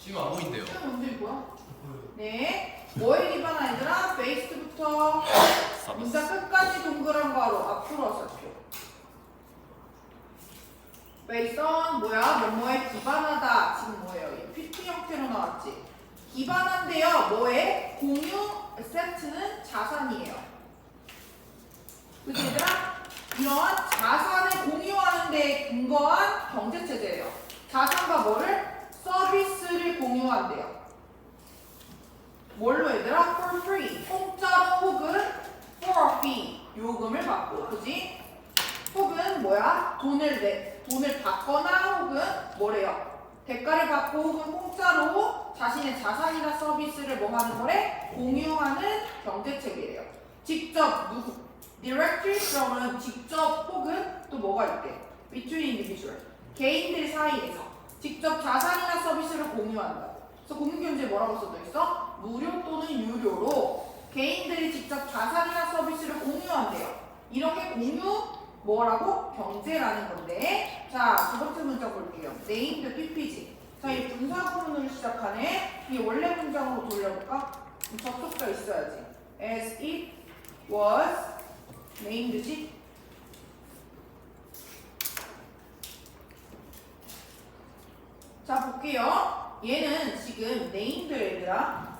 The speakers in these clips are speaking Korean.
지금 안 보인대요. 시험 문제 뭐야? 네. 뭐에 기반한 얘들아? 베이스부터 문장 끝까지 동그란 괄호 앞으로 살펴. based on 뭐야? 뭐뭐에 기반하다. 지금 뭐예요? 이 PT 형태로 나왔지. 기반한데요. 뭐에? 공유 세트는 자산이에요. 그치 얘들아? 이러한 자산을 공유하는 데 근거한 경제체제예요. 자산과 뭐를? 서비스를 공유한대요. 뭘로 얘들아? for free. 공짜로 혹은 for a fee. 요금을 받고. 그지? 혹은 뭐야? 돈을 받거나 혹은 뭐래요? 대가를 받고 혹은 공짜로 자신의 자산이나 서비스를 뭐 하는 거래? 공유하는 경제체계예요. 직접 누구? directly from은 직접 혹은 또 뭐가 있대? between individual. 개인들 사이에서 직접 자산이나 서비스를 공유한다. 그래서 공유경제에 뭐라고 써져 있어? 무료 또는 유료로 개인들이 직접 자산이나 서비스를 공유한대요. 이렇게 공유 뭐라고? 경제라는 건데. 자, 두 번째 문장 볼게요. named PPG. 자, 이 분사구문으로 시작하네. 이 원래 문장으로 돌려볼까? 접속사 있어야지. as it was named지? 자, 볼게요. 얘는 지금 named 얘들아.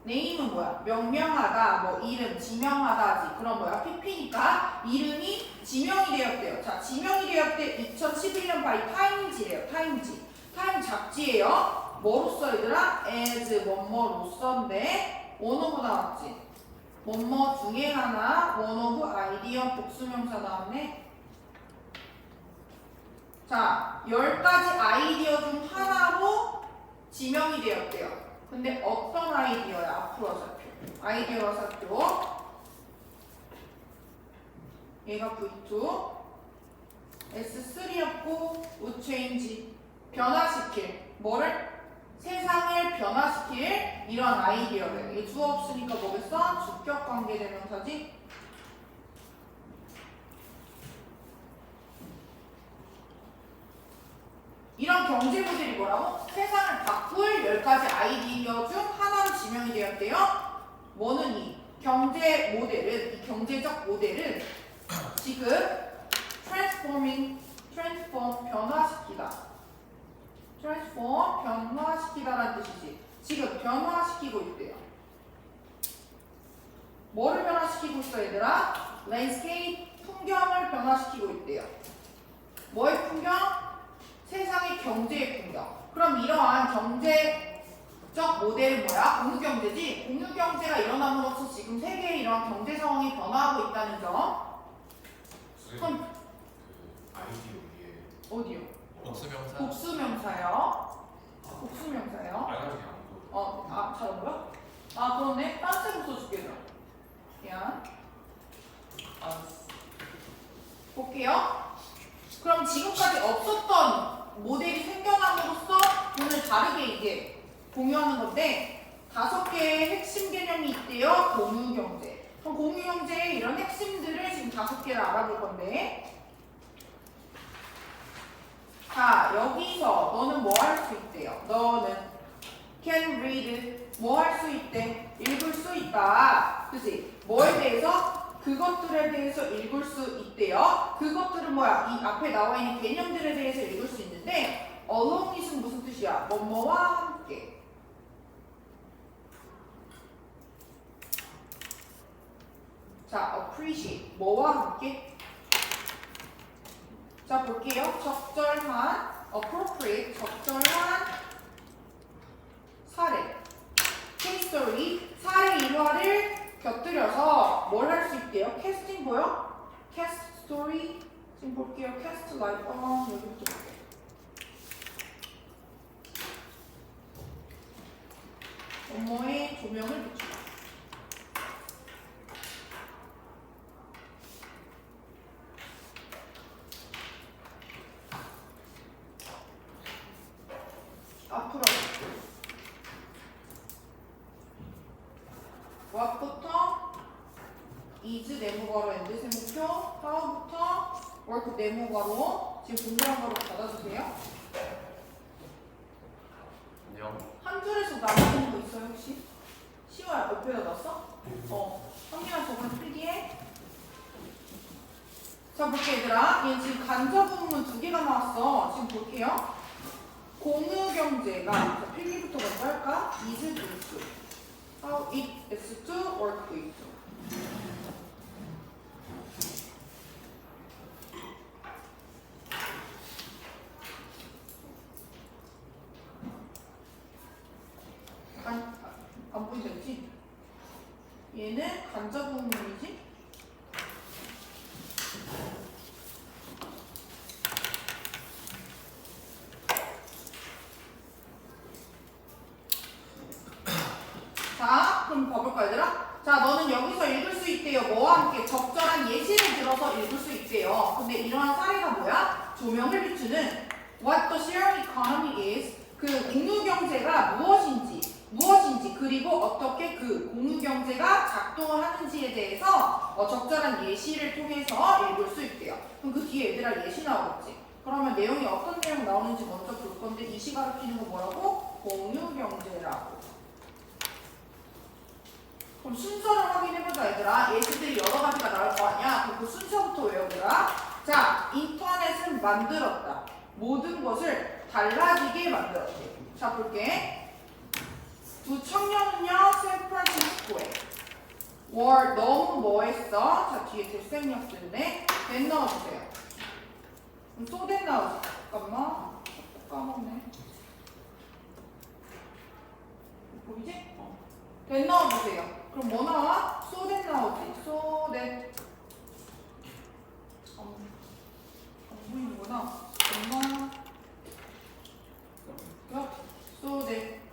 name은 뭐야? 명명하다, 뭐 이름, 지명하다지. 그럼 뭐야? PP니까 이름이 지명이 되었대요. 자, 지명이 되었대. 2011년 바이 타임지래요. 타임지. 타임 잡지예요. 뭐로써 얘들아? as 뭐뭐로써인데 one of 나왔지. 뭐뭐 중에 하나 one of 아이디어 복수명사 나왔네. 자, 10가지 아이디어 중 하나로 지명이 되었대요. 근데 어떤 아이디어야? 앞으로 살펴. 아이디어로 살펴. 얘가 V2. S3였고 would change. 변화시킬. 뭐를? 세상을 변화시킬 이런 아이디어를. 이게 주어 없으니까 뭐겠어? 주격 관계대명사지. 이런 경제 모델이 뭐라고? 세상을 바꿀 10가지 아이디어 중 하나로 지명이 되었대요. 뭐는 이 경제 모델은, 이 경제적 모델은 지금 transform, 변화시키다. transform, 변화시키다라는 뜻이지. 지금 변화시키고 있대요. 뭐를 변화시키고 있어 얘들아? landscape, 풍경을 변화시키고 있대요. 뭐의 풍경? 세상의 경제의 풍경. 그럼 이러한 경제적 모델은 뭐야? 공유경제지? 공유경제가 일어남으로써 지금 세계의 이러한 경제 상황이 변화하고 있다는 점. 선생님, 그 아이디어 위에 어디요? 복수명사. 복수명사요. 복수명사요. 빨간색이 안 보여. 다른 거야? 아, 그러네. 딴 색으로 써줄게, 그럼. 미안. 볼게요. 그럼 지금까지 없었던 모델이 생겨남으로써 오늘 다르게 이제 공유하는 건데 5개의 핵심 개념이 있대요. 공유경제. 그럼 공유경제의 이런 핵심들을 지금 5개를 알아볼 건데 자, 여기서 너는 뭐 할 수 있대요? 너는 can read 뭐 할 수 있대? 읽을 수 있다. 그치? 뭐에 대해서? 그것들에 대해서 읽을 수 있대요. 그것들은 뭐야? 이 앞에 나와 있는 개념들에 대해서 읽을 수 있는데 along it은 무슨 뜻이야? 뭐뭐와 함께. 자, appreciate 뭐와 함께? 자, 볼게요. 적절한 appropriate 적절한 사례 case story 사례 일화를 곁들여서 뭘 할 수 있대요? 캐스팅 보여? 캐스트 스토리 지금 볼게요. 캐스트 라이트 여기부터 볼게요. 업무에 조명을 비추다. 앞으로 what부터 is 네모괄호 and 세모표 how부터 work 네모괄호 지금 동그란 거로 받아주세요. 명. 한 줄에서 나눠주는 거 있어요 혹시? 시호야 옆에다 놨어? 성민아 저번에 필기해? 자 볼게 얘들아. 얘 지금 간접 부분 2개가 나왔어. 지금 볼게요. 공유경제가 자, 필기부터 먼저 할까? is to how it is to work with. 안 보인다 했지? 얘는 간접 부분이지? 자, 그럼 봐볼까 얘들아? 자, 너는 여기서 읽을 수 있대요. 뭐와 함께 적절한 예시를 들어서 읽을 수 있대요. 근데 이러한 사례가 뭐야? 조명을 비추는 What the sharing economy is 그 공유경제가 무엇인지 그리고 어떻게 그 공유경제가 작동을 하는지에 대해서 적절한 예시를 통해서 읽을 수 있대요. 그럼 그 뒤에 얘들아 예시 나오겠지? 그러면 내용이 어떤 내용 나오는지 먼저 볼 건데 이 시 가르치는 거 뭐라고? 공유경제라고. 그럼 순서를 확인해보자 얘들아. 예시들이 여러 가지가 나올 거 아니야? 그럼 그 순서부터 외워보라. 자, 인터넷은 만들었다. 모든 것을 달라지게 만들었대. 자, 볼게. 두 청년은요, 샌프란시스코에 너무 뭐 했어? 자, 뒤에 대생력 쓰네. 된 넣어주세요. 소된 나오지. 잠깐만. 까먹네. 보이지? 된 넣어주세요. 그럼 뭐 나와? 소된 나오지. 소된. 안 보이는구나. 엄마. 소된.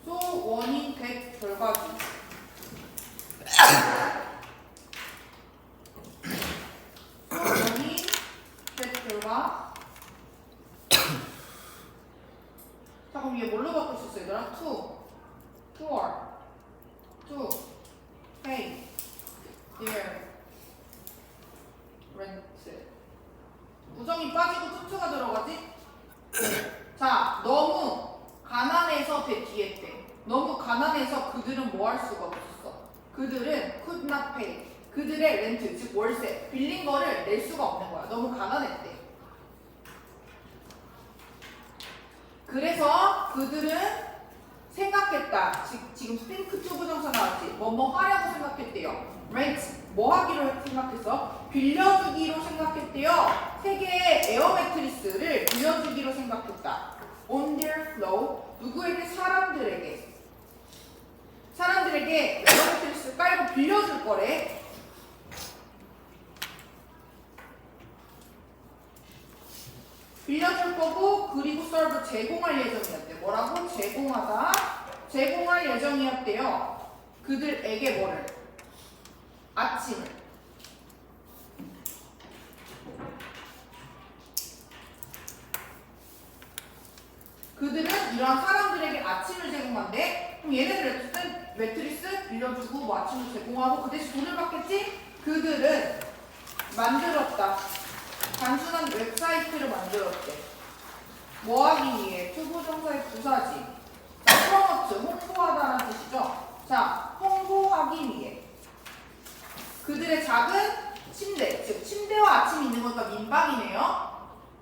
소 원인 100 결과지. 소 원인 100 결과. 자, 그럼 얘 뭘로 바꿀 수 있어 얘들아? to, to, pay, their rent. 우정이 빠지고 투투가 들어가지? 자, 너무 가난해서 배 뒤에 때. 너무 가난해서 그들은 뭐 할 수가 없었어. 그들은 could not pay. 그들의 렌트, 즉 월세, 빌린 거를 낼 수가 없는 거야. 너무 가난했대. 그래서 그들은 생각했다. 지금 think to 부정사 나왔지. 뭐뭐 하려고 생각했대요. rent, 뭐 하기로 생각했어? 빌려주기로 생각했대요. 세 개의 에어 매트리스를 빌려주기로 생각했다. on their flow, 누구에게? 사람들에게 에어 매트리스 깔고 빌려줄 거래. 빌려줄 거고 그리고 서브 제공할 예정이었대. 뭐라고? 제공할 예정이었대요. 그들에게 뭐를? 아침을. 그들은 이러한 사람들에게 아침을 제공한대. 그럼 얘네들 매트리스 빌려주고 뭐 아침을 제공하고 그 대신 돈을 받겠지? 그들은 만들었다. 단순한 웹사이트를 만들었대. 뭐 하기 위해? 투부정사의 부사지. 자, 프로모트, 홍보하다라는 뜻이죠. 자, 홍보하기 위해. 그들의 작은 침대, 즉 침대와 아침이 있는 거니까 민박이네요.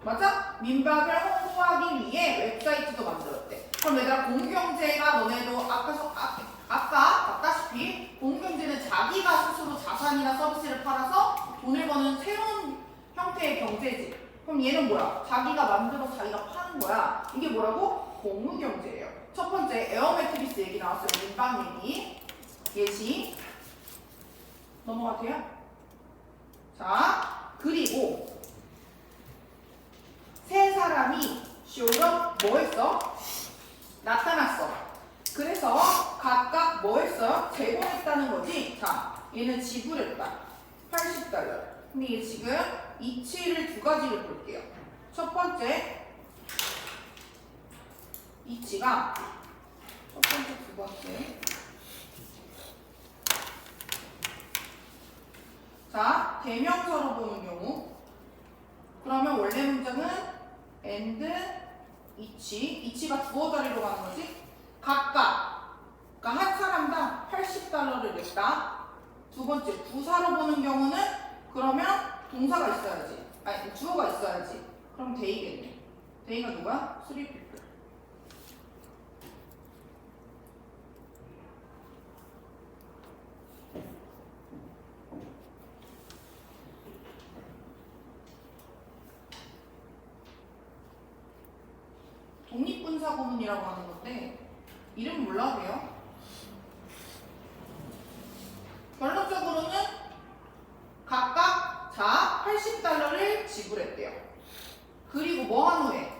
맞아? 민박을 홍보하기 위해 웹사이트도 만들었대. 그럼 얘들아 공유경제가 너네도 아까 봤다시피 공유경제는 자기가 스스로 자산이나 서비스를 팔아서 돈을 버는 새로운 형태의 경제지. 그럼 얘는 뭐야? 자기가 만들어서 자기가 파는 거야. 이게 뭐라고? 공유경제예요. 첫 번째 에어 매트리스 얘기 나왔어요. 민박 얘기. 예시. 넘어가도 돼요? 자, 그리고 세 사람이 쇼로 뭐 했어? 나타났어. 그래서 각각 뭐 했어요? 제공했다는 거지. 자, 얘는 지불했다. $80. 근데 얘 지금 이치를 두 가지를 볼게요. 첫 번째 이치가 첫 번째, 두 번째. 자, 대명사로 보는 경우. 그러면 원래 문장은 and each가 주어 자리로 가는 거지. 각각. 그러니까 한 사람당 $80를 냈다. 두 번째, 부사로 보는 경우는 그러면 동사가 있어야지. 아니, 주어가 있어야지. 그럼 they겠네. they가 누구야? three people. 독립분사 구문이라고 하는 건데 이름 몰라도 돼요. 결론적으로는 각각 자 $80를 지불했대요. 그리고 뭐 한 후에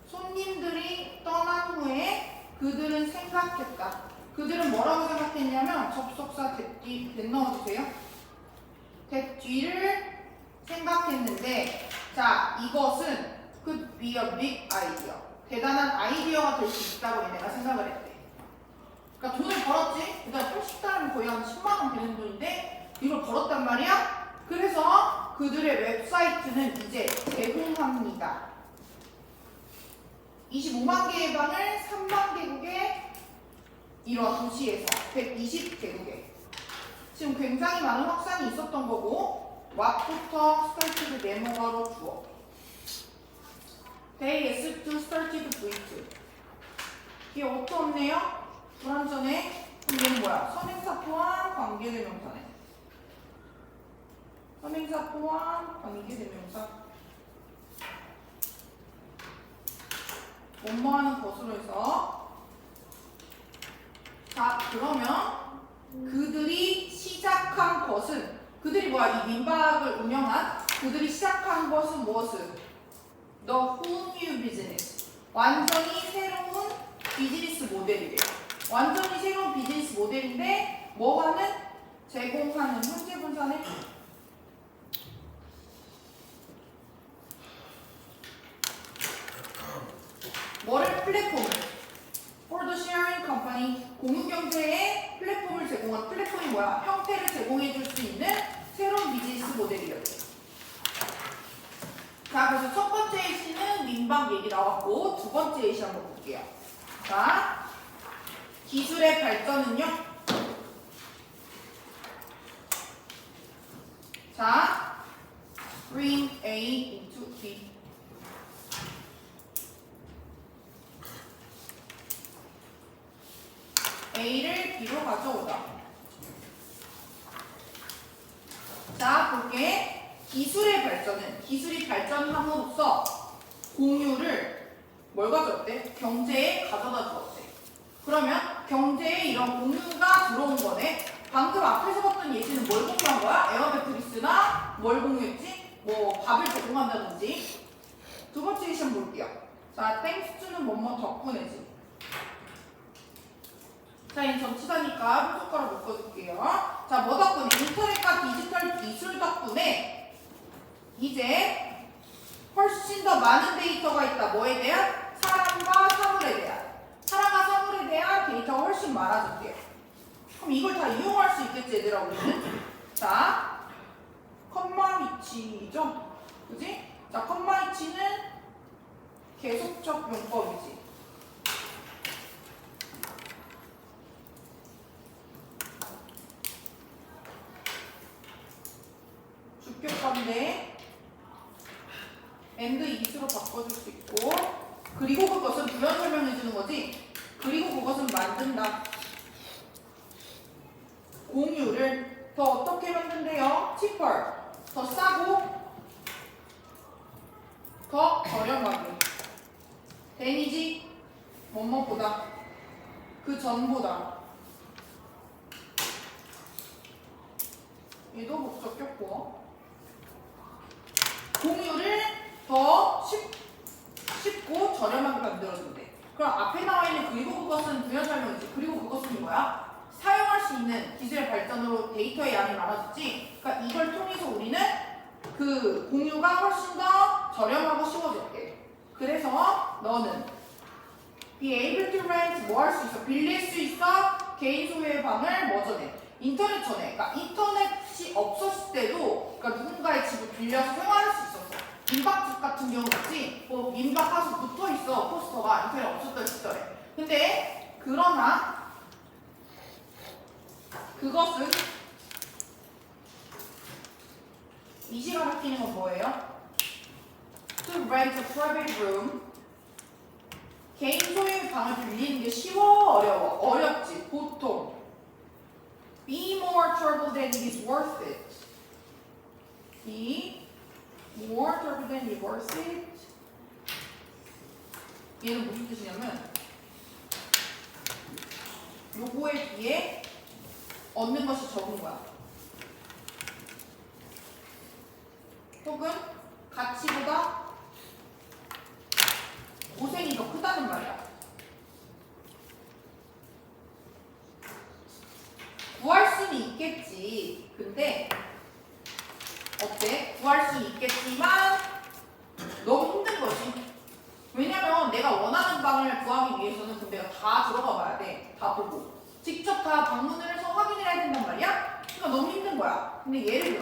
손님들이 떠난 후에 그들은 생각했다. 그들은 뭐라고 생각했냐면 접속사 that 넣어주세요. that 뒤를 생각했는데 자 이것은 could be a big idea. 대단한 아이디어가 될 수 있다고 얘네가 생각을 했대. 그러니까 돈을 벌었지. 그다음 80달러면 거의 한 10만 원 되는 돈인데 이걸 벌었단 말이야. 그래서 그들의 웹사이트는 이제 제공합니다. 25만 개의 방을 3만 개국의 이런 도시에서 120개국에 지금 굉장히 많은 확산이 있었던 거고 what부터 started 네모가로 주어 They as to started V2 이게 어to 없네요? 불완전해? 그럼 얘는 뭐야? 선행사 포함 관계대명사네. 선행사 포함 관계대명사 뭐뭐하는 것으로 해서 자 그러면 그들이 시작한 것은 그들이 뭐야? 이 민박을 운영한 그들이 시작한 것은 무엇을? The whole new business 완전히 새로운 비즈니스 모델이래요. 완전히 새로운 비즈니스 모델인데 뭐 하는? 제공하는 현재 분사네. 뭐를? 플랫폼을 For the sharing company 공유경제에 플랫폼을 제공한 플랫폼이 뭐야? 형태를 제공해 줄 수 있는 새로운 비즈니스 모델이었대. 자 그래서 첫 번째 예시는 민박 얘기 나왔고 두 번째 예시 한번 볼게요. 자 기술의 발전은요. 자 bring A into B A를 B로 가져오다. 자 볼게. 기술의 발전은 기술이 발전함으로써 공유를 뭘 가져왔대? 경제에 가져다 주었대. 그러면 경제에 이런 공유가 들어온 거네. 방금 앞에서 봤던 예시는 뭘 공유한 거야? 에어 매트리스나 뭘 공유했지? 뭐 밥을 제공한다든지. 두 번째 예시 한번 볼게요. 자, thanks to는 뭐뭐 덕분에지. 자, 얘는 전치사니까 표적가로 묶어줄게요. 자, 뭐 덕분에? 인터넷과 디지털 기술 덕분에 이제 훨씬 더 많은 데이터가 있다. 뭐에 대한? 사람과 사물에 대한. 사람과 사물에 대한 데이터가 훨씬 많아졌대요. 그럼 이걸 다 이용할 수 있겠지, 얘들아, 우리는? 자, 컴마 위치죠? 그지? 자, 컴마 위치는 계속적 용법이지. 주격관대 and is로 바꿔줄 수 있고 그리고 그것은 부연 설명해주는 거지. 그리고 그것은 만든다. 공유를 더 어떻게 만든대요? cheaper 더 싸고 더 저렴하게 than이지 뭐뭐보다 그 전보다 얘도 목적 꼈고 공유를 더 쉽고 저렴하게 만들어준대. 그럼 앞에 나와 있는 그리고 그것은 부연 설명이지. 그리고 그것은 뭐야? 사용할 수 있는 기술의 발전으로 데이터의 양이 많아졌지. 그러니까 이걸 통해서 우리는 그 공유가 훨씬 더 저렴하고 쉬워졌대. 그래서 너는 be able to rent 뭐 할 수 있어? 빌릴 수 있어? 개인 소유의 방을 뭐 전에? 인터넷 전에. 그러니까 인터넷이 없었을 때도 빌려서 사용할 수 있었어. 민박집 같은 경우 있지. 뭐 민박하수 붙어 있어 포스터가 인터넷 없었던 시절에. 근데 그러나 그것은 이 시간 바뀌는 건 뭐예요? To rent a private room. 개인 소유의 방을 빌리는 게 쉬워, 어려워? 어렵지, 보통. Be more trouble than it is worth it. Be more trouble than it is worth it. 얘는 무슨 뜻이냐면 요거에 비해 얻는 것이 적은 거야. 혹은 가치보다 고생이 더 크다는 말이야. 구할 수는 있겠지. 근데 어때? 구할 수는 있겠지만 너무 힘든 거지. 왜냐면 내가 원하는 방을 구하기 위해서는 그럼 내가 다 들어가 봐야 돼. 다 보고. 직접 다 방문을 해서 확인을 해야 된단 말이야? 그러니까 너무 힘든 거야. 근데 예를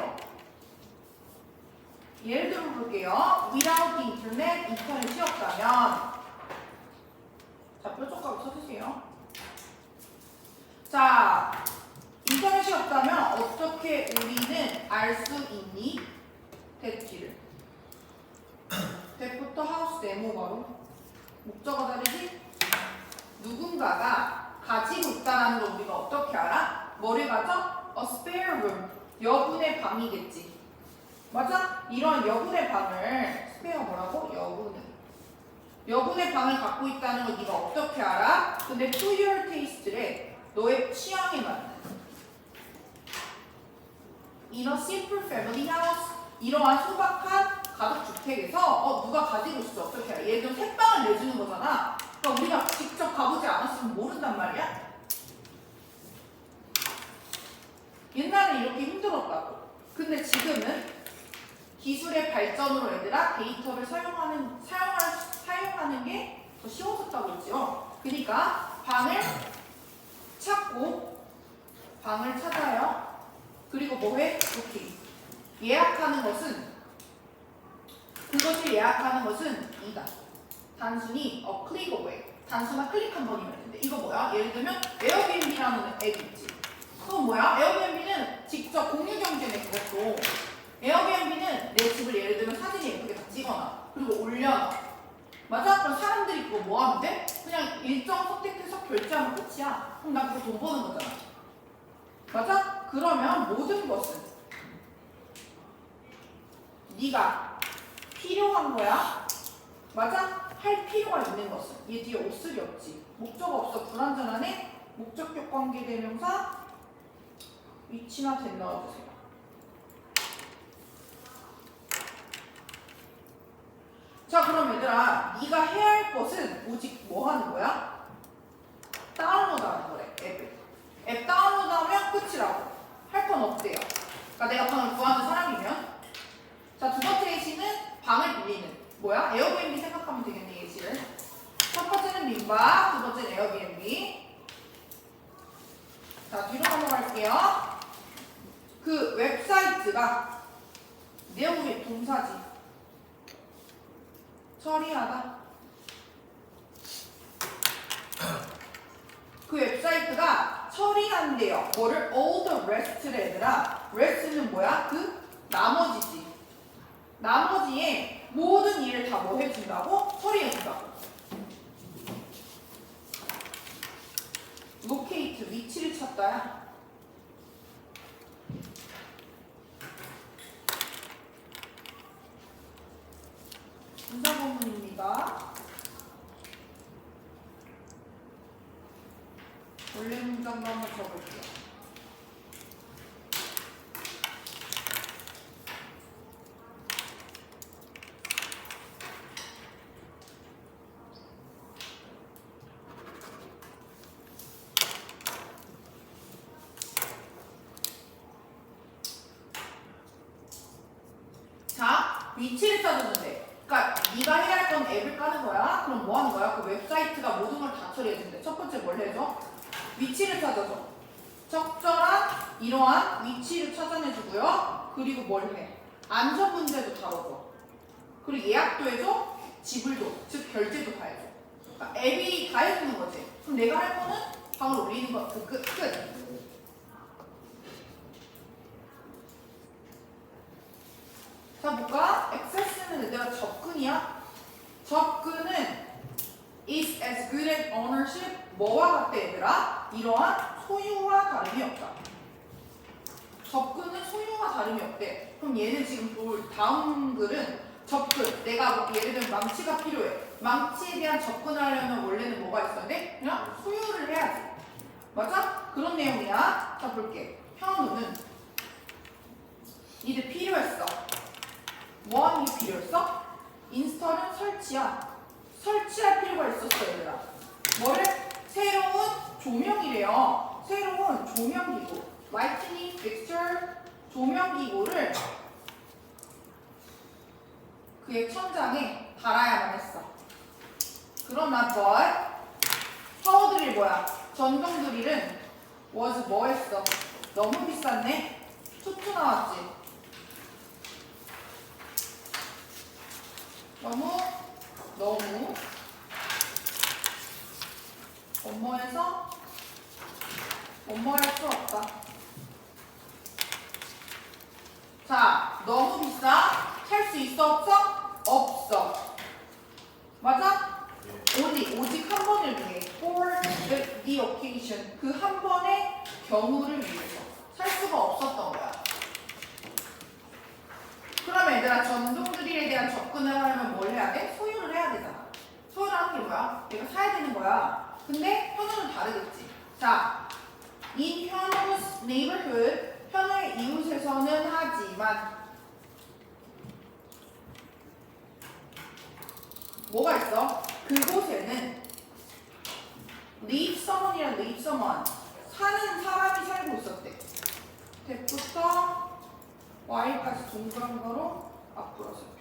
들어 볼게요. Without the internet, 인터넷이 없다면. 자, 뾰족하게 써주세요. 자, 인터넷이 없다면 어떻게 우리는 알 수 있니? 대치를. 대부터 하우스 네모가로. 목적어 다르지? 누군가가 가지고 있다는 걸 우리가 어떻게 알아? 뭐를 가져? A spare room. 여분의 방이겠지. 맞아? 이런 여분의 방을 스페어 뭐라고? 여분의 방을 갖고 있다는 걸 네가 어떻게 알아? 근데 to your taste래. 너의 취향에 맞는. In a simple family house. 이러한 소박한 가족주택에서 누가 가지고 있어 어떻게 알아? 예를 들면 택방을 내주는 거잖아. 그러니까 우리가 직접 가보지 않았으면 모른단 말이야. 옛날에 이렇게 힘들었다고. 근데 지금은 기술의 발전으로 얘들아 데이터를 사용하는 게 더 쉬워졌다고 했죠. 그러니까 방을 찾아요. 그리고 뭐해? 오케이. 그것을 예약하는 것은 이다. 단순히 click away. 단순한 클릭 한 번이면 되는데 이거 뭐야? 예를 들면 에어비앤비라는 앱이 있지. 그건 뭐야? 에어비앤비는 직접 공유 경제네 그것도. 에어비앤비는 내 집을 예를 들면 사진이 예쁘게 다 찍어놔. 그리고 올려놔. 맞아? 그럼 사람들이 그거 뭐 하면 돼? 그냥 일정 선택해서 결제하면 끝이야. 그럼 나 그거 돈 버는 거잖아. 맞아? 그러면 모든 것은 네가 필요한 거야. 맞아? 할 필요가 있는 것은 얘 뒤에 옷슬이 없지. 목적 없어. 불완전하네. 목적격 관계 대명사 위치나 된 넣어주세요. 자 그럼 얘들아 네가 해야 할 것은 오직 뭐 하는 거야? 다운로드 하는 거래. 앱 다운로드 하면 끝이라고. 할 건 없대요. 그러니까 내가 방을 구하는 사람이면. 자 두 번째 예시는 방을 빌리는. 뭐야? 에어비앤비 생각하면 되겠네 예시를. 첫 번째는 민박, 두 번째는 에어비앤비. 자 뒤로 넘어갈게요. 그 웹사이트가 내용이 동사지. 처리하다. 그 웹사이트가 처리한대요. 뭐를? all the rest를 얘들아. rest는 뭐야? 그 나머지지. 나머지에 모든 일을 다 뭐 해준다고? 처리해준다고. locate 위치를 찾다야. 분사구문입니다. 원래 문장도 한번 적을게요. 자, 위치를 찾아준대. 그러니까 네가 해야 할 건 앱을 까는 거야. 그럼 뭐 하는 거야? 그 웹사이트가 모든 걸 다 처리해준대. 첫 번째 뭘 해줘? 위치를 찾아줘. 적절한 이러한 위치를 찾아내주고요. 그리고 뭘 해? 안전 문제도 다뤄줘. 그리고 예약도 해줘, 지불도, 즉 결제도 다 해줘. 그러니까 앱이 다 해주는 거지. 그럼 내가 할 거는 방을 올리는 거, 끝. 자, 볼까? access는 얘들아 접근이야. 접근은 is as good as ownership. 뭐와 같아, 얘들아? 이러한 소유와 다름이 없다. 접근은 소유와 다름이 없대. 그럼 얘는 지금 볼 다음 글은 접근. 내가 뭐 예를 들면 망치가 필요해. 망치에 대한 접근을 하려면 원래는 뭐가 있었는데? 그냥 소유를 해야지. 맞아? 그런 내용이야. 자, 볼게. 현우는 니들 필요했어. 뭐하는 게 필요했어? 인스톨은 설치야. 설치할 필요가 있었어, 얘들아. 뭐를? 새로운 조명이래요. 새로운 조명기구. Lightning fixture. 조명기구를 그의 천장에 달아야만 했어. 그러나 파워드릴 뭐야? 전동 드릴은 was 뭐 했어? 너무 비쌌네? 투투 나왔지? 너무 뭐뭐할 수 없다. 자, 너무 비싸? 살 수 있어 없어? 없어. 맞아? 오직 한 번을 위해 for the occasion 그 한 번의 경우를 위해서 살 수가 없었던 거야. 그럼 얘들아 전동 드릴에 대한 접근을 하려면 뭘 해야 돼? 소유를 해야 되잖아. 소유를 하는 게 뭐야? 내가 사야 되는 거야. 근데 현우는 다르겠지. 자, in 현우's neighborhood 현우의 이웃에서는 하지만 뭐가 있어? 그곳에는 live someone이랑 live someone 사는 사람이 살고 있었대. 대부터 Y까지 동그란 거로 앞으로 살펴.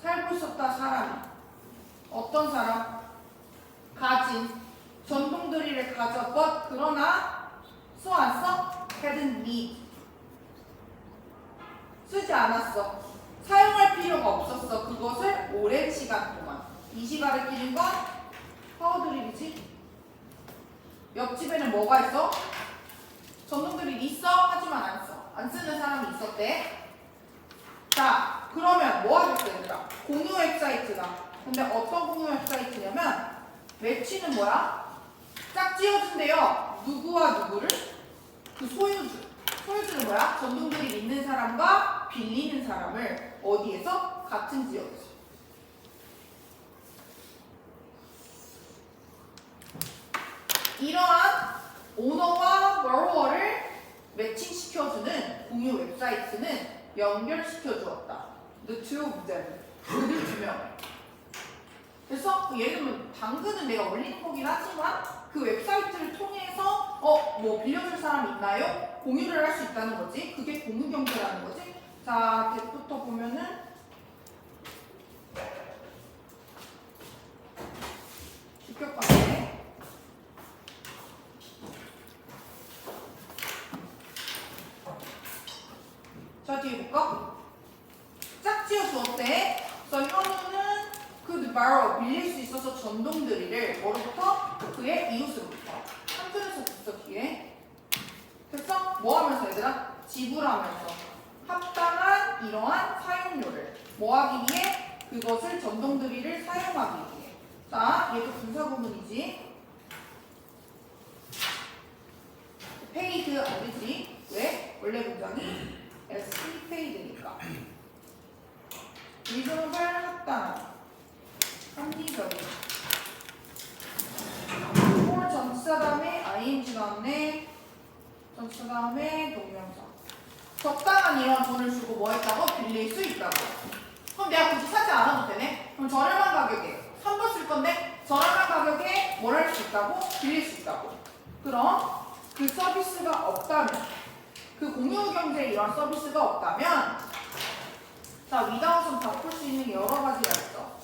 살고 있었다 사람이. 어떤 사람? 가진. 전동 드릴을 가졌던 그러나 써 안 써? hadn't need. 쓰지 않았어. 사용할 필요가 없었어. 그것을 오랜 시간 동안. 이 시간을 끼는 건 파워 드릴이지. 옆집에는 뭐가 있어? 전동 드릴 있어? 하지만 안 써. 안 쓰는 사람이 있었대. 자, 그러면 뭐 하겠어, 얘들아? 공유 웹사이트다. 근데 어떤 공유 웹사이트냐면 매치는 뭐야? 짝지어준대요. 누구와 누구를? 그 소유주. 소유주는 뭐야? 전동 드릴 있는 사람과 빌리는 사람을 어디에서? 같은 지역에서. 이러한 오너와 borrower를 매칭시켜주는 공유 웹사이트는 연결시켜 주었다. The two of them. 그들 두 명. 그래서 예를 들면 당근은 내가 올리는 거긴 하지만 그 웹사이트를 통해서 뭐 빌려줄 사람 있나요? 공유를 할 수 있다는 거지. 그게 공유 경제라는 거지. 자, 덱부터 보면은 주격관계. 자, 뒤에 볼까? 짝지어 주었대. 그래서 현우는 could borrow, 빌릴 수 있어서 전동 드릴을 뭐로부터? 그의 이웃으로부터. 한 줄에서 붙어 뒤에. 그래서 뭐 하면서 얘들아? 지불하면서 합당한 이러한 사용료를 뭐 하기 위해? 그것을 전동 드릴을 사용하기 위해. 자, 얘도 분사구문이지. paid 아니지? 왜? 원래 문장이 as prepaid니까. 리조널 합당한 합리적인. for 전치사 다음에 ing 나왔네. 전치사 다음에 동명사. 적당한 이런 돈을 주고 뭐 했다고? 빌릴 수 있다고. 그럼 내가 굳이 사지 않아도 되네? 그럼 저렴한 가격에 3번 쓸 건데 저렴한 가격에 뭘 할 수 있다고? 빌릴 수 있다고. 그럼 그 서비스가 없다면 그 공유 경제에 이런 서비스가 없다면 자, 위다우선 바꿀 수 있는 게 여러 가지가 있어.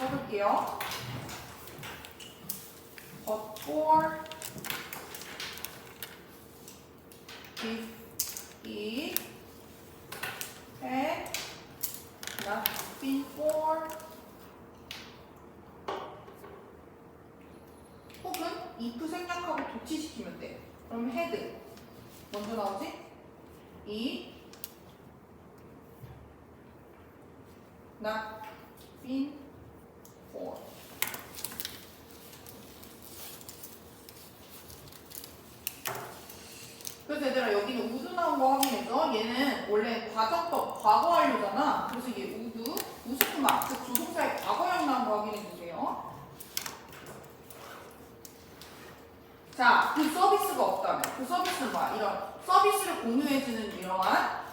해볼게요. But for if He had not been for 혹은 if 생략하고 도치시키면 돼. 그럼 had 먼저 나오지? He not been for 그래서 얘들아 여기는 우드 나온 거 확인해서 얘는 원래 과정법 과거 완료잖아. 그래서 얘 우드 우스쿠마 즉 조동사의 과거형 나온 거 확인해 주세요. 자, 그 서비스가 없다면 그 서비스는 뭐야? 이런 서비스를 공유해주는 이러한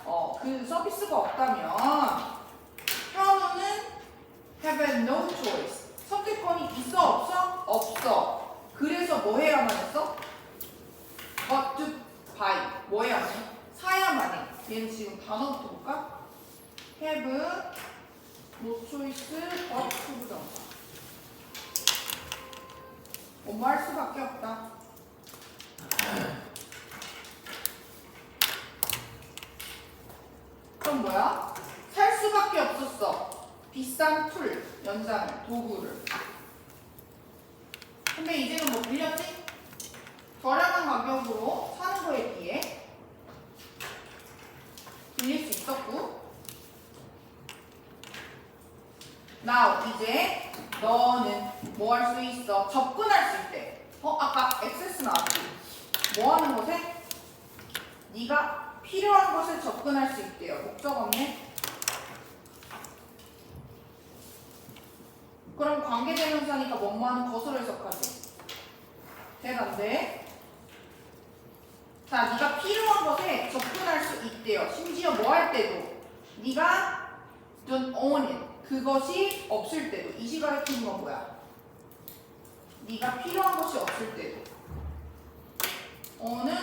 그 서비스가 없다면 현우는 have no choice 선택권이 있어 없어? 없어. 그래서 뭐 해야만 했어? but to buy 뭐 해야만 해? 사야만 해. 얘는 지금 단어부터 볼까? have no choice but to 부정사 엄마 할 수밖에 없다. 그럼 뭐야? 살 수밖에 없었어. 비싼 툴, 연장을, 도구를. 근데 이제는 뭐 빌렸지? 저렴한 가격으로 사는 거에 비해 빌릴 수 있었고. Now 이제 너는 뭐 할 수 있어? 접근할 수 있대. 아까 액세스 나왔지? 뭐 하는 것에? 네가 필요한 것에 접근할 수 있대요. 목적 없네? 그럼 관계대명사니까 뭐뭐하는 것으로 해석하지? 대단데? 자, 네가 필요한 것에 접근할 수 있대요. 심지어 뭐 할 때도 네가 don't own it 그것이 없을 때도 이 시간에 키는 건 뭐야? 네가 필요한 것이 없을 때도 own은